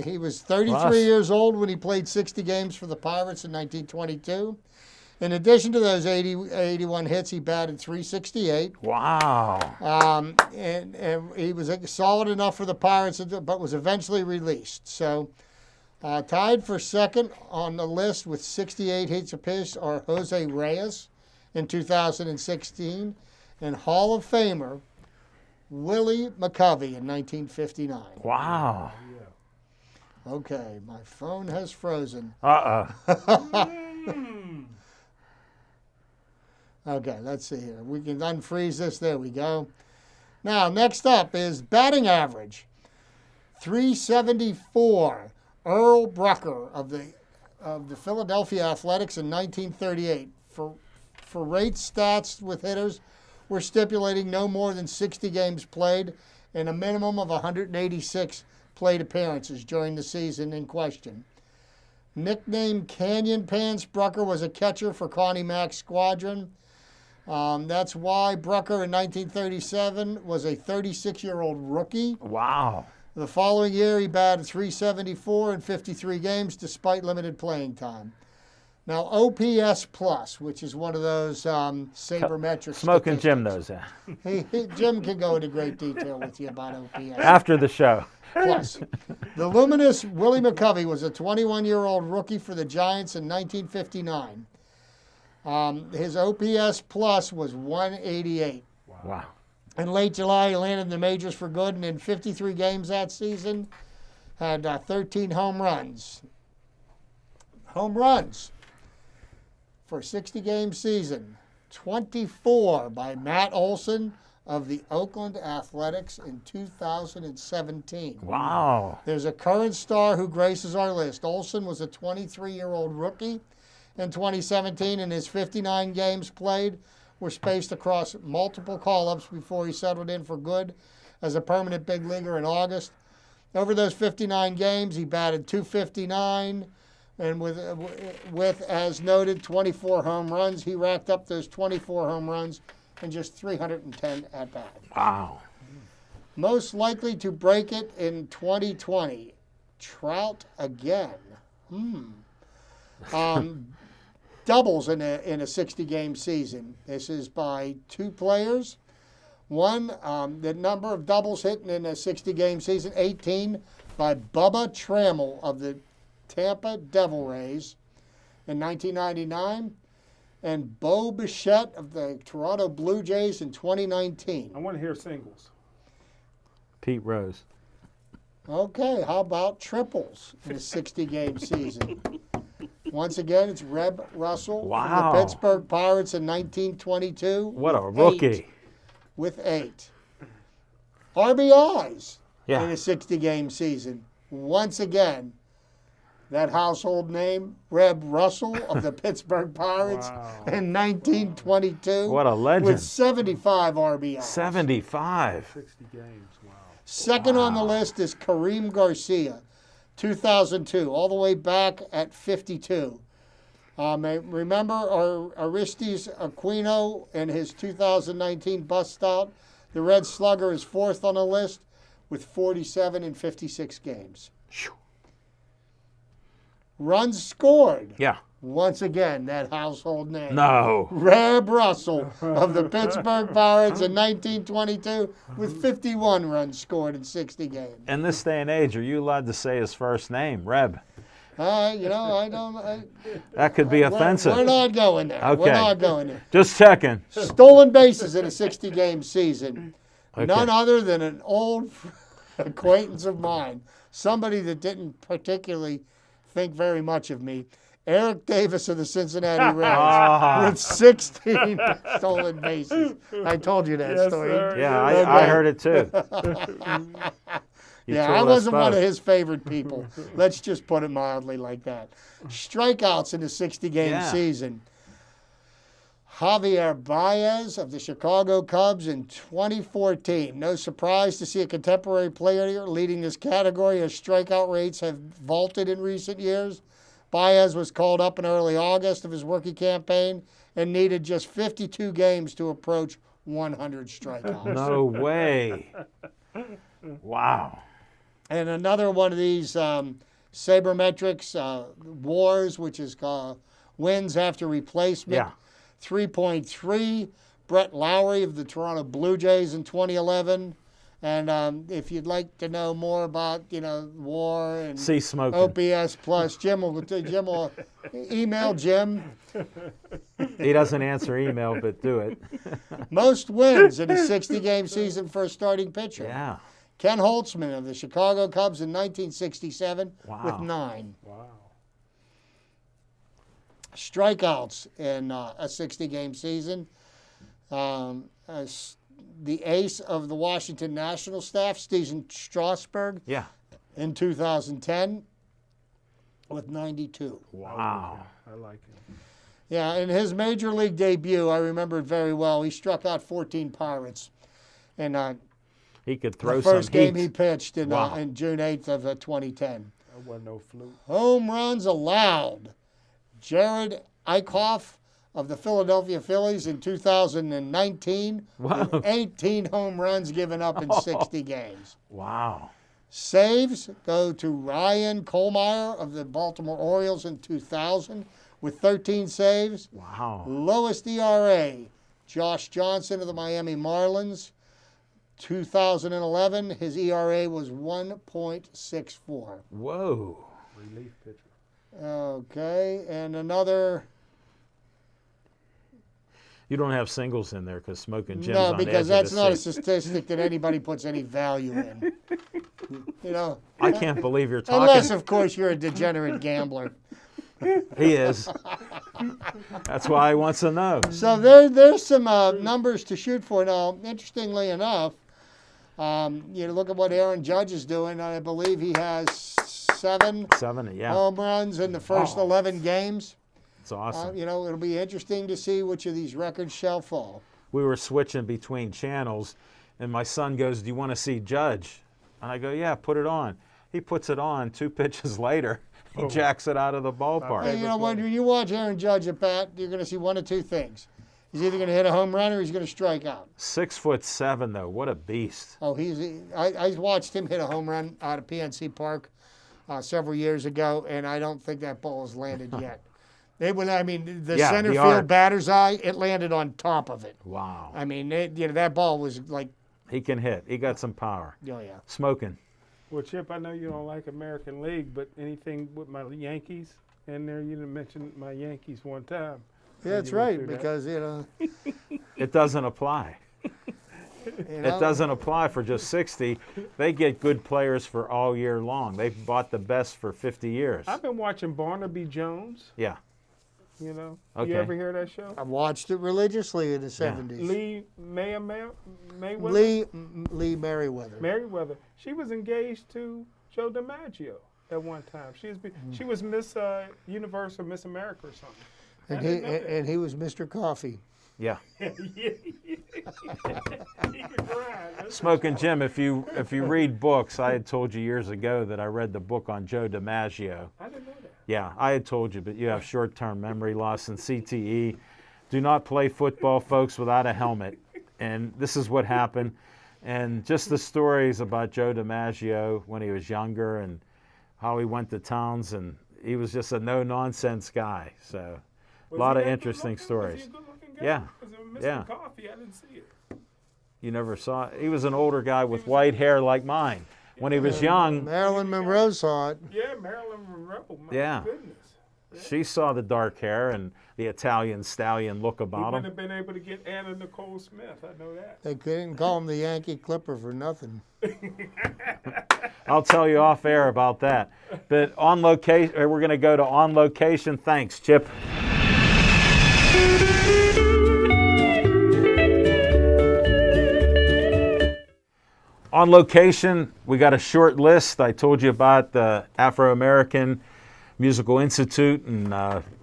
He was 33 Plus. years old when he played 60 games for the Pirates in 1922. In addition to those 81 hits, he batted .368. Wow. And he was solid enough for the Pirates, but was eventually released. So tied for second on the list with 68 hits apiece are Jose Reyes in 2016 and Hall of Famer Willie McCovey in 1959. Wow. Okay, my phone has frozen. Okay, let's see here. We can unfreeze this. There we go. Now, next up is batting average. .374. Earl Brucker of the Philadelphia Athletics in 1938. For rate stats with hitters, we're stipulating no more than 60 games played and a minimum of 186 plate appearances during the season in question. Nicknamed Canyon Pants, Brucker was a catcher for Connie Mack's squadron. That's why Brucker in 1937 was a 36-year-old rookie. Wow. The following year, he batted .374 in 53 games despite limited playing time. Now, OPS plus, which is one of those sabermetric Smoking statistics. Jim knows that. Jim can go into great detail with you about OPS. After the show. Plus, the luminous Willie McCovey was a 21-year-old rookie for the Giants in 1959. His OPS plus was 188. Wow. In late July, he landed in the majors for good, and in 53 games that season, had 13 home runs. Home runs for a 60-game season, 24 by Matt Olson of the Oakland Athletics in 2017. Wow. There's a current star who graces our list. Olson was a 23-year-old rookie in 2017, and his 59 games played were spaced across multiple call-ups before he settled in for good as a permanent big leaguer in August. Over those 59 games, he batted .259, and with, as noted, 24 home runs. He racked up those 24 home runs in just 310 at-bats. Wow. Most likely to break it in 2020, Trout again. Doubles in a 60-game season. This is by two players. One, the number of doubles hit in a 60-game season, 18, by Bubba Trammell of the Tampa Devil Rays in 1999, and Bo Bichette of the Toronto Blue Jays in 2019. I want to hear singles. Pete Rose. Okay, how about triples in a 60-game season? Once again, it's Reb Russell Wow. from the Pittsburgh Pirates in 1922. What a rookie. With 8. RBIs Yeah. in a 60-game season. Once again, That household name, Reb Russell of the Pittsburgh Pirates Wow. in 1922. What a legend. With 75 RBIs. 75. 60 games. Wow. Second on the list is Kareem Garcia, 2002, all the way back at 52. Remember Aristides Aquino and his 2019 bust out? The Red Slugger is fourth on the list with 47 in 56 games. Runs scored. Yeah. Once again, that household name. No. Reb Russell of the Pittsburgh Pirates in 1922 with 51 runs scored in 60 games. In this day and age, are you allowed to say his first name, Reb? I don't. That could be offensive. We're not going there. Okay. We're not going there. Just checking. Stolen bases in a 60-game season. Okay. None other than an old acquaintance of mine, somebody that didn't particularly think very much of me, Eric Davis of the Cincinnati Reds, with 16 stolen bases. I told you that Yes, story. sir. Yeah, Okay. I heard it too. You Yeah, fooled I us wasn't one both. of his favorite people. Let's just put it mildly like that. Strikeouts in the 60-game Yeah. season. Javier Baez of the Chicago Cubs in 2014. No surprise to see a contemporary player leading this category as strikeout rates have vaulted in recent years. Baez was called up in early August of his rookie campaign and needed just 52 games to approach 100 strikeouts. No way. Wow. And another one of these sabermetrics, WARs, which is wins after replacement. Yeah. 3.3. Brett Lowry of the Toronto Blue Jays in 2011. And if you'd like to know more about, WAR and See smoking. OPS plus, Jim will email Jim. He doesn't answer email, but do it. Most wins in a 60-game season for a starting pitcher. Yeah. Ken Holtzman of the Chicago Cubs in 1967 with Wow. 9. Wow. Strikeouts in a 60-game season. The ace of the Washington National staff, Steven Strasburg, Yeah. in 2010 with 92. Wow. I like it. Yeah, in his major league debut, I remember it very well. He struck out 14 Pirates. And He could throw the first some game heat. he pitched in Wow. June 8th of 2010. That wasn't no fluke. Home runs allowed. Jared Eichhoff of the Philadelphia Phillies in 2019 Wow. with 18 home runs given up in 60 games. Wow. Saves go to Ryan Kohlmeyer of the Baltimore Orioles in 2000 with 13 saves. Wow. Lowest ERA, Josh Johnson of the Miami Marlins. 2011, his ERA was 1.64. Whoa. Relief pitcher. Okay, and another. You don't have singles in there because smoking Jim's No, on the because edge of that's the not a seat. statistic that anybody puts any value in. I can't believe you're talking. Unless, of course, you're a degenerate gambler. He is. That's why he wants to know. So there's some numbers to shoot for. Now, interestingly enough, you look at what Aaron Judge is doing. I believe he has 7 7, yeah. home runs in the first 11 games. It's awesome. It'll be interesting to see which of these records shall fall. We were switching between channels, and my son goes, "Do you want to see Judge?" And I go, "Yeah, put it on." He puts it on. 2 pitches later, he jacks it out of the ballpark. Hey, when you watch Aaron Judge at bat, you're going to see one of two things. He's either going to hit a home run or he's going to strike out. 6'7", though. What a beast. Oh, I watched him hit a home run out of PNC Park several years ago, and I don't think that ball has landed yet. The Yeah, center the field arc. batter's eye, it landed on top of it. Wow. I mean, that ball was like, He can hit. He got some power. oh yeah. Smoking. Well, Chip, I know you don't like American League, but anything with my Yankees in there, you didn't mention my Yankees one time. Yeah, that's You went right, through that. because, It doesn't apply. It doesn't apply for just 60. They get good players for all year long. They've bought the best for 50 years. I've been watching Barnaby Jones. Yeah. You ever hear that show? I watched it religiously in the 70s. Lee Mayweather? Lee Merriweather. Merriweather. She was engaged to Joe Dimaggio. at one time. She was Miss Universe or Miss America or something. And he was Mr. Coffee. Yeah. He could grind. That's Smoking Jim, if you read books, I had told you years ago that I read the book on Joe Dimaggio. I didn't know that. Yeah, I had told you, but you have short-term memory loss and CTE. Do not play football, folks, without a helmet. And this is what happened. And just the stories about Joe Dimaggio when he was younger and how he went to towns, and he was just a no-nonsense guy. So a lot of interesting stories. Was he a good-looking guy? Yeah. Because of Mr. Yeah. Coffee, I didn't see it. You never saw it. He was an older guy with white hair like mine. When he was young, Marilyn Monroe saw it. Yeah, Marilyn Monroe. My Yeah. goodness. she saw the dark hair and the Italian stallion look He about wouldn't him. have been able to get Anna Nicole Smith. I know that. They couldn't call him the Yankee Clipper for nothing. I'll tell you off air about that. But on location, we're going to go to On Location. Thanks, Chip. On Location, we got a short list. I told you about the Afro-American Musical Institute and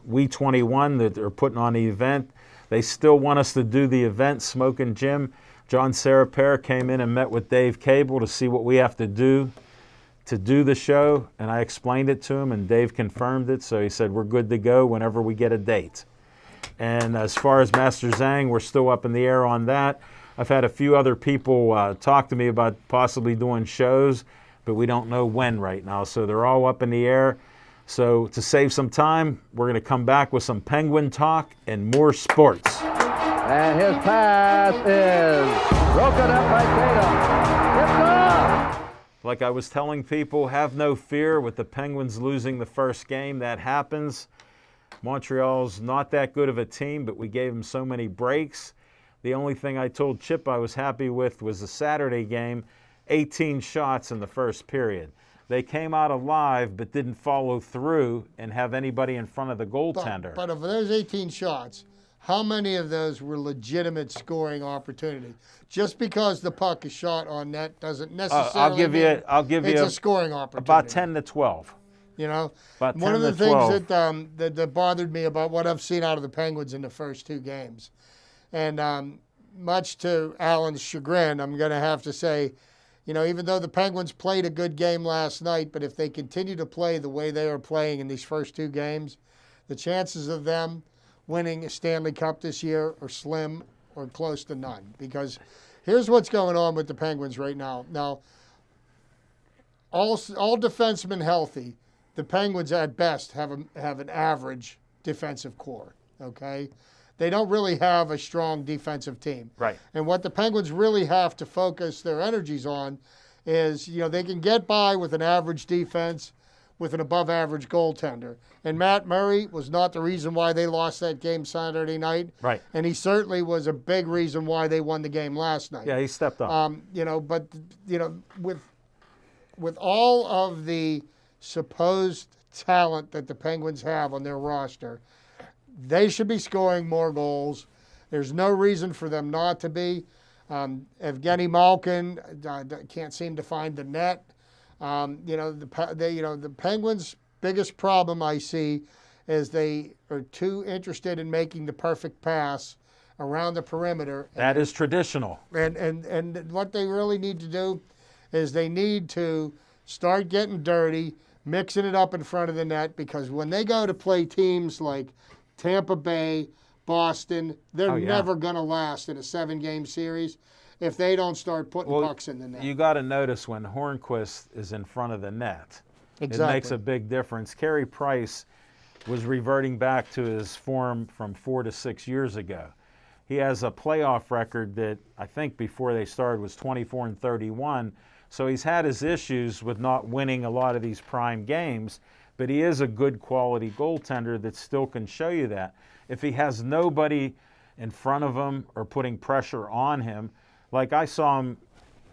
We21 that are putting on the event. They still want us to do the event, Smoking Jim. John Sarapere came in and met with Dave Cable to see what we have to do the show, and I explained it to him, and Dave confirmed it, so he said we're good to go whenever we get a date. And as far as Master Zhang, we're still up in the air on that. I've had a few other people talk to me about possibly doing shows, but we don't know when right now, so they're all up in the air. So to save some time, we're going to come back with some Penguin talk and more sports. And his pass is broken up by Tatum. It's off! Like I was telling people, have no fear with the Penguins losing the first game. That happens. Montreal's not that good of a team, but we gave them so many breaks. The only thing I told Chip I was happy with was the Saturday game, 18 shots in the first period. They came out alive but didn't follow through and have anybody in front of the goaltender. But of those 18 shots, how many of those were legitimate scoring opportunities? Just because the puck is shot on net doesn't necessarily I'll give you it's a scoring opportunity. about 10 to 12. You know, About one 10 of the to things 12. that bothered me about what I've seen out of the Penguins in the first two games, and much to Alan's chagrin, I'm going to have to say, you know, even though the Penguins played a good game last night, but if they continue to play the way they are playing in these first two games, the chances of them winning a Stanley Cup this year are slim or close to none. Because here's what's going on with the Penguins right now. Now, all defensemen healthy, the Penguins at best have an average defensive core, okay? They don't really have a strong defensive team. Right. And what the Penguins really have to focus their energies on is, you know, they can get by with an average defense with an above-average goaltender. And Matt Murray was not the reason why they lost that game Saturday night. Right. And he certainly was a big reason why they won the game last night. Yeah, he stepped up. You know, but, you know, with all of the supposed talent that the Penguins have on their roster, they should be scoring more goals. There's no reason for them not to be. Evgeny Malkin can't seem to find the net. You know, the Penguins' biggest problem I see is they are too interested in making the perfect pass around the perimeter. That is traditional. And what they really need to do is they need to start getting dirty, mixing it up in front of the net, because when they go to play teams like Tampa Bay, Boston, they're never going to last in a 7-game series if they don't start putting pucks in the net. You got to notice when Hornquist is in front of the net. Exactly. It makes a big difference. Carey Price was reverting back to his form from 4 to 6 years ago. He has a playoff record that I think before they started was 24-31. So he's had his issues with not winning a lot of these prime games, but he is a good quality goaltender that still can show you that. If he has nobody in front of him or putting pressure on him, like I saw him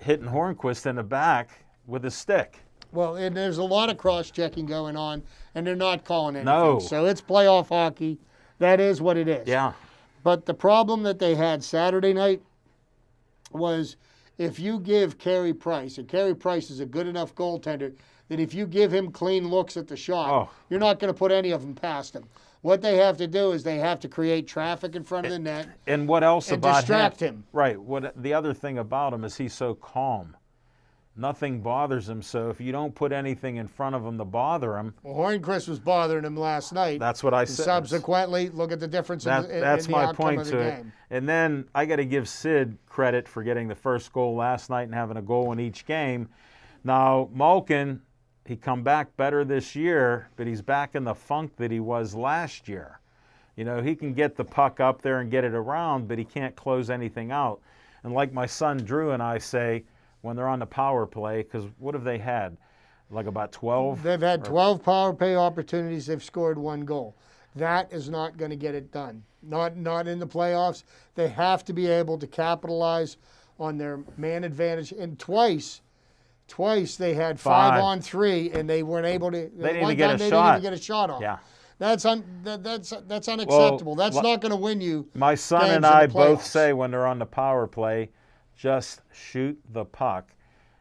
hitting Hornquist in the back with a stick. Well, and there's a lot of cross-checking going on, and they're not calling anything. No. So it's playoff hockey. That is what it is. Yeah. But the problem that they had Saturday night was if you give Carey Price, and Carey Price is a good enough goaltender that if you give him clean looks at the shot, Oh. you're not going to put any of them past him. What they have to do is they have to create traffic in front of the net. And what else And about distract him. Right. What the other thing about him is he's so calm. Nothing bothers him. So if you don't put anything in front of him to bother him, Well, Horncrest was bothering him last night. that's what I And said. subsequently, look at the difference in That's the my outcome point of the to it. game. And then I got to give Sid credit for getting the first goal last night and having a goal in each game. Now Malkin, he come back better this year, but he's back in the funk that he was last year. You know, he can get the puck up there and get it around, but he can't close anything out. And like my son Drew and I say, when they're on the power play, because what have they had? Like about 12? They've had 12 power play opportunities. They've scored 1 goal. That is not going to get it done. Not in the playoffs. They have to be able to capitalize on their man advantage. And twice they had 5 on 3, and they weren't able to. They didn't one even get time a they shot. didn't even get a shot off. Yeah. That's unacceptable. That's not going to win you. My son games and in I the both playoffs. say when they're on the power play, just shoot the puck.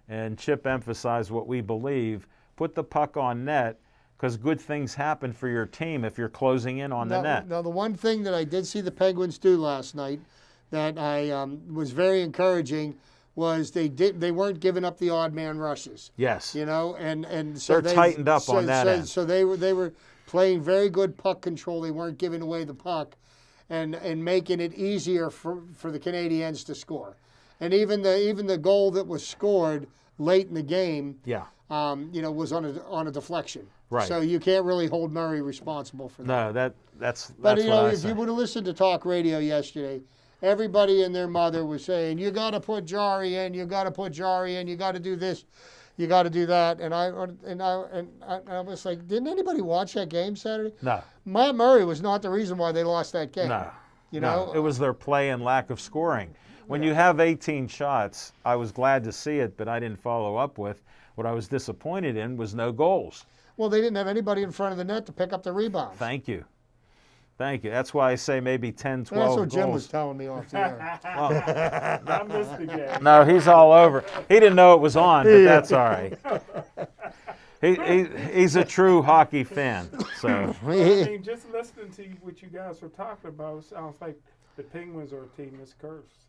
And Chip emphasized what we believe, put the puck on net, because good things happen for your team if you're closing in on the net. Now, the one thing that I did see the Penguins do last night that I was very encouraging was they weren't giving up the odd man rushes. Yes. You know, and so They're tightened up on that end. So they were playing very good puck control. They weren't giving away the puck, and making it easier for the Canadiens to score. And even the goal that was scored late in the game, Yeah. was on a deflection. Right. So you can't really hold Murray responsible for that. No, that's But what I if say. you would have listened to talk radio yesterday, everybody and their mother was saying, "You got to put Jari in. You got to put Jari in. You got to do this. You got to do that." And I was like, "Didn't anybody watch that game Saturday?" No. Matt Murray was not the reason why they lost that game. No. You No. know, It was their play and lack of scoring. When you have 18 shots, I was glad to see it, but I didn't follow up with. What I was disappointed in was no goals. well, they didn't have anybody in front of the net to pick up the rebound. Thank you. Thank you. That's why I say maybe 10, 12 That's what goals. Jim was telling me off the air. I missed the game. No, he's all over. He didn't know it was on, but that's all right. He's a true hockey fan. So I mean, just listening to what you guys were talking about, it sounds like the Penguins are a team that's cursed.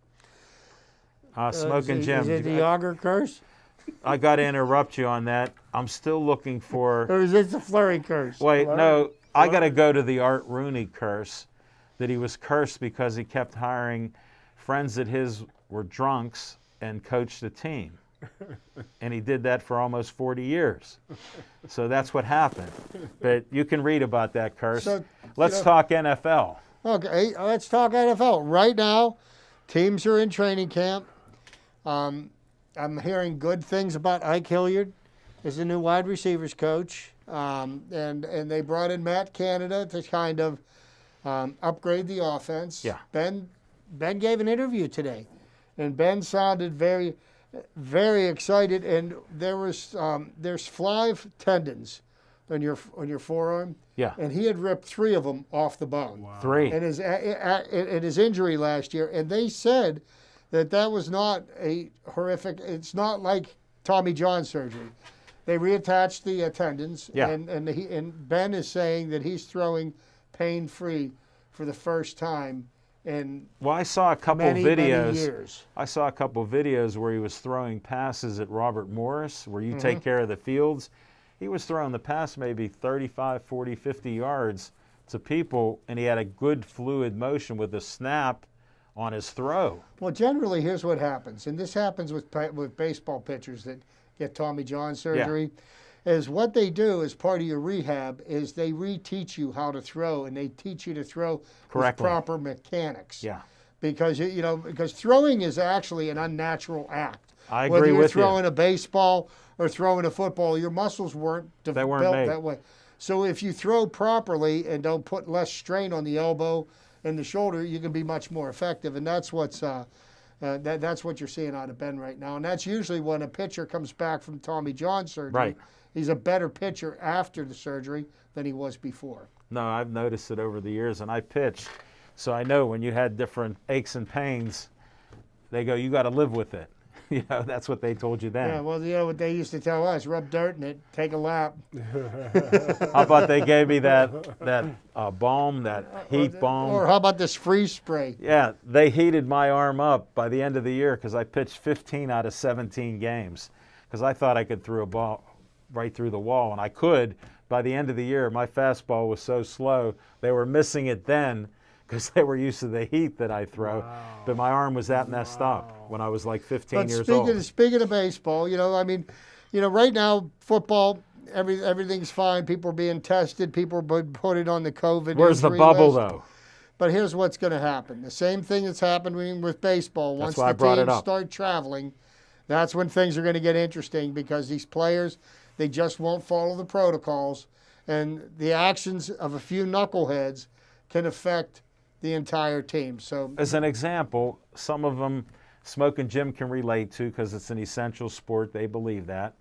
Smoking Jim. Is it the Yager curse? I got to interrupt you on that. I'm still looking for. Or is it the Flurry curse? Wait, no. I got to go to the Art Rooney curse. That he was cursed because he kept hiring friends of his were drunks and coached the team. And he did that for almost 40 years. So that's what happened. But you can read about that curse. So, Let's talk NFL. Okay, let's talk NFL. Right now, teams are in training camp. I'm hearing good things about Ike Hilliard as the new wide receivers coach. And they brought in Matt Canada to kind of upgrade the offense. Yeah. Ben gave an interview today, and Ben sounded very, very excited. And there's 5 tendons on your forearm. Yeah. And he had ripped 3 of them off the bone. Wow. 3. And his injury last year, and they said that was not a horrific. It's not like Tommy John surgery. They reattached the tendons, Yeah. and Ben is saying that he's throwing pain-free for the first time in Well, I saw a couple many videos. years. I saw a couple videos where he was throwing passes at Robert Morris, where you take care of the fields. He was throwing the pass maybe 35, 40, 50 yards to people, and he had a good fluid motion with the snap on his throw. Well, generally, here's what happens, and this happens with baseball pitchers that get Tommy John surgery, is what they do as part of your rehab is they reteach you how to throw, and they teach you to throw Correctly. with proper mechanics. Yeah. Because because throwing is actually an unnatural act. I agree Whether you're with you. throwing a baseball or throwing a football, your muscles weren't They weren't built made. that way. So if you throw properly and don't put less strain on the elbow and the shoulder, you can be much more effective. And that's what's that's what you're seeing out of Ben right now. And that's usually when a pitcher comes back from Tommy John surgery. Right. He's a better pitcher after the surgery than he was before. No, I've noticed it over the years, and I pitched, so I know when you had different aches and pains, they go, you got to live with it. That's what they told you then. Yeah, well, you know what they used to tell us: rub dirt in it, take a lap. How about they gave me that balm, that heat balm? Or how about this freeze spray? Yeah, they heated my arm up by the end of the year because I pitched 15 out of 17 games because I thought I could throw a ball right through the wall, and I could. By the end of the year, my fastball was so slow, they were missing it then because they were used to the heat that I throw. Wow. But my arm was that messed up when I was like 15 But years old. speaking of baseball, right now football, everything's fine. People are being tested. People are putting on the COVID. Where's the injury bubble, list. though? But here's what's going to happen. The same thing that's happening with baseball. Once why I the brought it teams up. start traveling, that's when things are going to get interesting because these players, they just won't follow the protocols. And the actions of a few knuckleheads can affect the entire team. So, as an example, some of them Smoke and Jim can relate to because it's an essential sport. They believe that.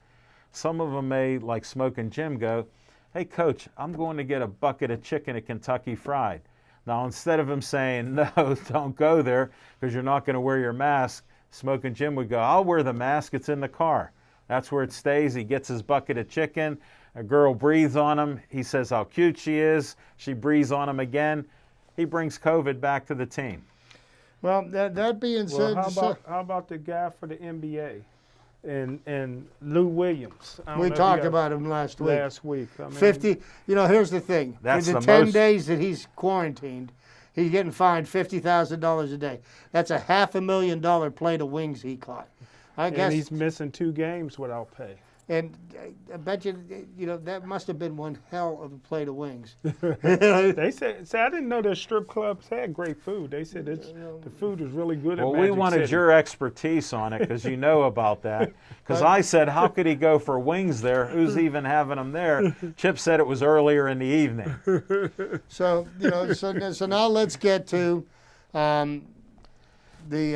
Some of them may, like Smoke and Jim, go, "Hey, Coach, I'm going to get a bucket of chicken at Kentucky Fried." Now, instead of him saying, "No, don't go there because you're not going to wear your mask," Smoke and Jim would go, "I'll wear the mask. It's in the car." That's where it stays. He gets his bucket of chicken. A girl breathes on him. He says how cute she is. She breathes on him again. He brings COVID back to the team. well, that being Well, said, how about the guy for the NBA and Lou Williams? I don't we know if talked you about him last week. last week. I mean, 50. Here's the thing. That's In the the 10 most- days that he's quarantined, he's getting fined $50,000 a day. That's a $500,000 plate of wings he caught. I and guess. he's missing 2 games without pay. And I bet you, that must have been one hell of a plate of wings. They said, I didn't know that strip clubs had great food. They said the food was really good Well, at we Magic wanted City. your expertise on it because you know about that. Because I said, how could he go for wings there? Who's even having them there? Chip said it was earlier in the evening. So, so now let's get to the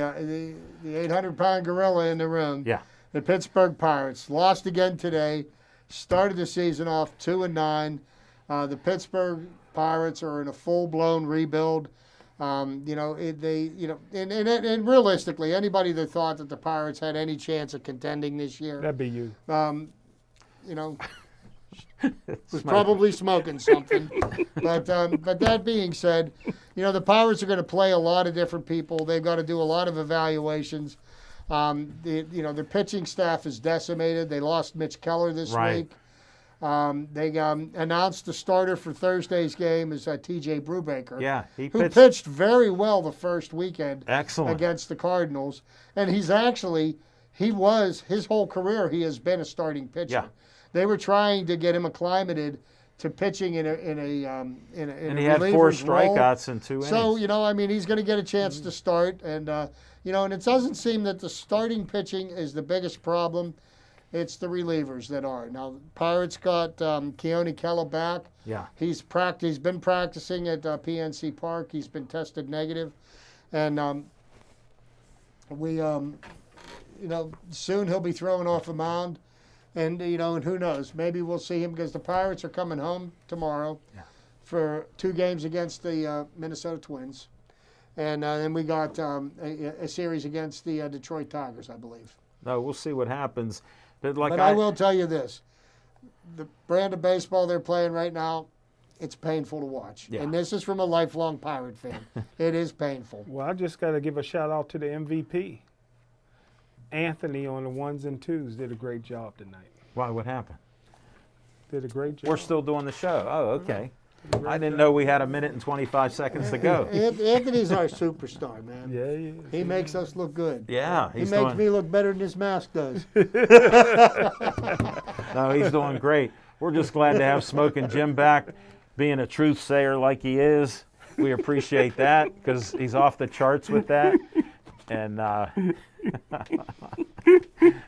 800-pound gorilla in the room. Yeah. The Pittsburgh Pirates lost again today. Started the season off 2-9. The Pittsburgh Pirates are in a full-blown rebuild. And realistically, anybody that thought that the Pirates had any chance of contending this year, That'd be you. was probably smoking something. But that being said, the Pirates are going to play a lot of different people. They've got to do a lot of evaluations. Their pitching staff is decimated. They lost Mitch Keller this Right. week. They announced the starter for Thursday's game is T.J. Brubaker. Yeah, he who pitched pitched very well the first weekend excellent. against the Cardinals. And his whole career, he has been a starting pitcher. Yeah. They were trying to get him acclimated to pitching in a And he had 4 reliever's role. strikeouts in 2 innings. So, he's going to get a chance to start. And, and it doesn't seem that the starting pitching is the biggest problem. It's the relievers that are. Now, Pirates got Keone Keller back. Yeah. He's been practicing at PNC Park. He's been tested negative. And soon he'll be thrown off a mound. And, and who knows? Maybe we'll see him because the Pirates are coming home tomorrow for 2 games against the Minnesota Twins. And then we got a series against the Detroit Tigers, I believe. No, we'll see what happens. But I will tell you this. The brand of baseball they're playing right now, it's painful to watch. Yeah. And this is from a lifelong Pirate fan. It is painful. Well, I just got to give a shout out to the MVP. Anthony on the 1s and 2s did a great job tonight. Why? What happened? Did a great job. We're still doing the show. Oh, okay. I didn't know we had 1 minute and 25 seconds to go. Anthony's our superstar, man. Yeah, he is. He makes us look good. Yeah, He he's makes doing. me look better than his mask does. No, he's doing great. We're just glad to have Smoking Jim back, being a truth sayer like he is. We appreciate that because he's off the charts with that, and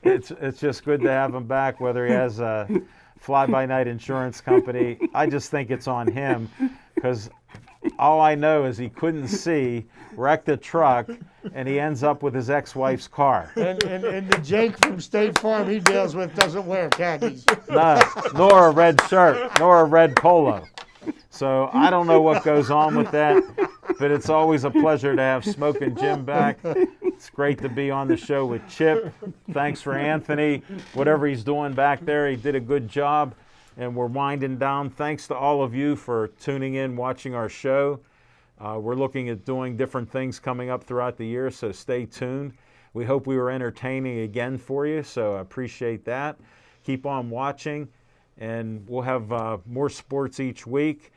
it's just good to have him back. Whether he has a fly-by-night insurance company, I just think it's on him because all I know is he couldn't see, wrecked a truck, and he ends up with his ex-wife's car. and the Jake from State Farm he deals with doesn't wear khakis. No, nor a red shirt, nor a red polo. So I don't know what goes on with that, but it's always a pleasure to have Smoking Jim back. It's great to be on the show with Chip. Thanks for Anthony. Whatever he's doing back there, he did a good job. And we're winding down. Thanks to all of you for tuning in, watching our show. We're looking at doing different things coming up throughout the year, so stay tuned. We hope we were entertaining again for you, so I appreciate that. Keep on watching, and we'll have more sports each week.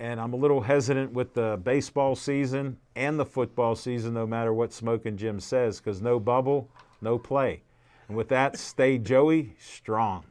And I'm a little hesitant with the baseball season and the football season, no matter what Smokin' Jim says, because no bubble, no play. And with that, stay Joey strong.